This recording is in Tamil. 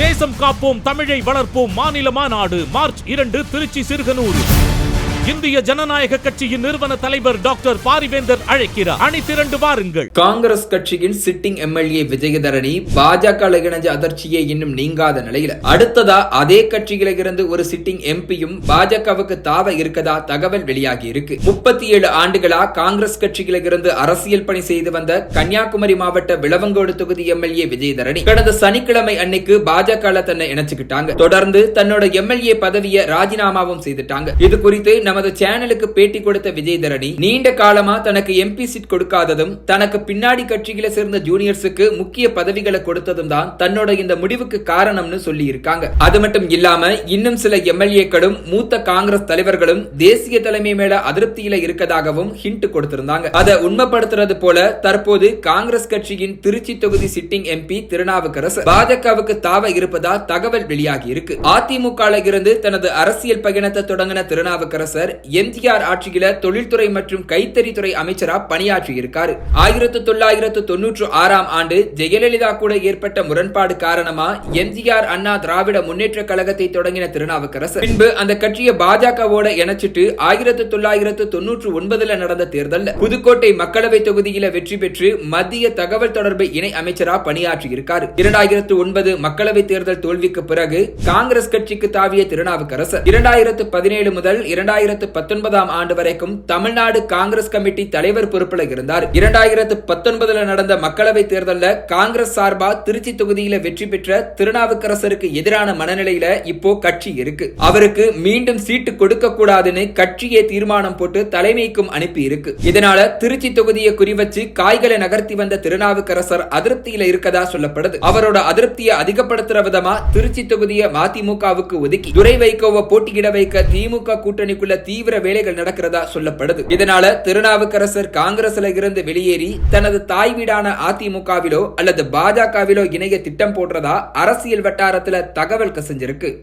தேசம் காப்போம், தமிழை வளர்ப்போம் மாநில மாநாடு மார்ச் 2 திருச்சி சிறுகனூர். இந்திய ஜனநாயக கட்சியின் நிறுவன தலைவர் டாக்டர் பாரிவேந்தர் அழைக்கிறார். அணிதிரண்டு வாருங்கள். காங்கிரஸ் கட்சியின் சிட்டிங் எம்எல்ஏ விஜயதரணி பாஜக இணைஞ்ச அதிர்ச்சியே இன்னும் நீங்காத நிலையில அடுத்ததா அதே கட்சியில இருந்து ஒரு சிட்டிங் எம்பியும் பாஜகவுக்கு தாவ இருக்கதா தகவல் வெளியாகி இருக்கு. 37 ஆண்டுகளா காங்கிரஸ் கட்சியில இருந்து அரசியல் பணி செய்து வந்த கன்னியாகுமரி மாவட்ட விளவங்கோடு தொகுதி எம்எல்ஏ விஜயதரணி கடந்த சனிக்கிழமை அன்னைக்கு பாஜக தன்னை இணைச்சுக்கிட்டாங்க. தொடர்ந்து தன்னோட எம்எல்ஏ பதவியை ராஜினாமாவும் செய்துட்டாங்க. இது குறித்து நமது சேனலுக்கு பேட்டி கொடுத்த விஜயதரணி நீண்ட காலமா தனக்கு எம்பி சீட் கொடுக்காததும் தனக்கு பின்னாடி கட்சிகளை சேர்ந்த ஜூனியர்ஸுக்கு முக்கிய பதவிகளை கொடுத்ததும் தான் தன்னோட இந்த முடிவுக்கு காரணம்னு சொல்லி இருக்காங்க. அது மட்டும் இல்லாம இன்னும் சில எம்எல்ஏக்களும் மூத்த காங்கிரஸ் தலைவர்களும் தேசிய தலைமை மேல அதிருப்தியில இருக்கதாகவும் ஹிண்ட் கொடுத்திருந்தாங்க. அதை உண்மைப்படுத்துறது போல தற்போது காங்கிரஸ் கட்சியின் திருச்சி தொகுதி சிட்டிங் எம்பி திருநாவுக்கரசர் பாஜகவுக்கு தாவ இருப்பதா தகவல் வெளியாகி இருக்கு. அதிமுக இருந்து தனது அரசியல் பயணத்தை தொடங்கின திருநாவுக்கரசர் எம்ஜிஆர் ஆட்சியில தொழில்துறை மற்றும் கைத்தறித்துறை அமைச்சரா பணியாற்றி இருக்காரு. 1996 ஆண்டு ஜெயலலிதா கூட ஏற்பட்ட முரண்பாடு காரணமா எம்ஜிஆர் அண்ணா திராவிட முன்னேற்ற கழகத்தை தொடங்கின திருநாவுக்கரசர் பின்பு அந்த கட்சியை பாஜகவோட இணைச்சிட்டு 1999 நடந்த தேர்தல்ல புதுக்கோட்டை மக்களவை தொகுதியில வெற்றி பெற்று மத்திய தகவல் தொடர்பு இணை அமைச்சரா பணியாற்றி இருக்காரு. 2009 மக்களவை தேர்தல் தோல்விக்கு பிறகு காங்கிரஸ் கட்சிக்கு தாவிய திருநாவுக்கரசர் 2017 முதல் 2019 ஆண்டு வரைக்கும் தமிழ்நாடு காங்கிரஸ் கமிட்டி தலைவர் பொறுப்புல இருந்தார். 2019 நடந்த மக்களவை தேர்தலில் காங்கிரஸ் சார்பா திருச்சி தொகுதியில வெற்றி பெற்ற திருநாவுக்கரசருக்கு எதிரான மனநிலையில இப்போ கட்சி இருக்கு. அவருக்கு மீண்டும் சீட்டு கொடுக்க கூடாதுன்னு கட்சியே தீர்மானம் போட்டு தலைமைக்கும் அனுப்பி இருக்கு. இதனால திருச்சி தொகுதியை குறிவச்சு காய்களை நகர்த்தி வந்த திருநாவுக்கரசர் அதிருப்தியில இருக்கதா சொல்லப்படுது. அவரோட அதிருப்தியை அதிகப்படுத்துற விதமா திருச்சி தொகுதியை மதிமுகவுக்கு ஒதுக்கி துரை வைகோவை போட்டியிட வைக்க திமுக கூட்டணிக்குள்ள தீவிர வேலைகள் நடக்கிறதா சொல்லப்படுது. இதனால திருநாவுக்கரசர் காங்கிரஸ்ல இருந்து வெளியேறி தனது தாய் வீடான அதிமுகவிலோ அல்லது பாஜகவிலோ இணைய திட்டம் போடுறதா அரசியல் வட்டாரத்துல தகவல் கசிஞ்சிருக்கு.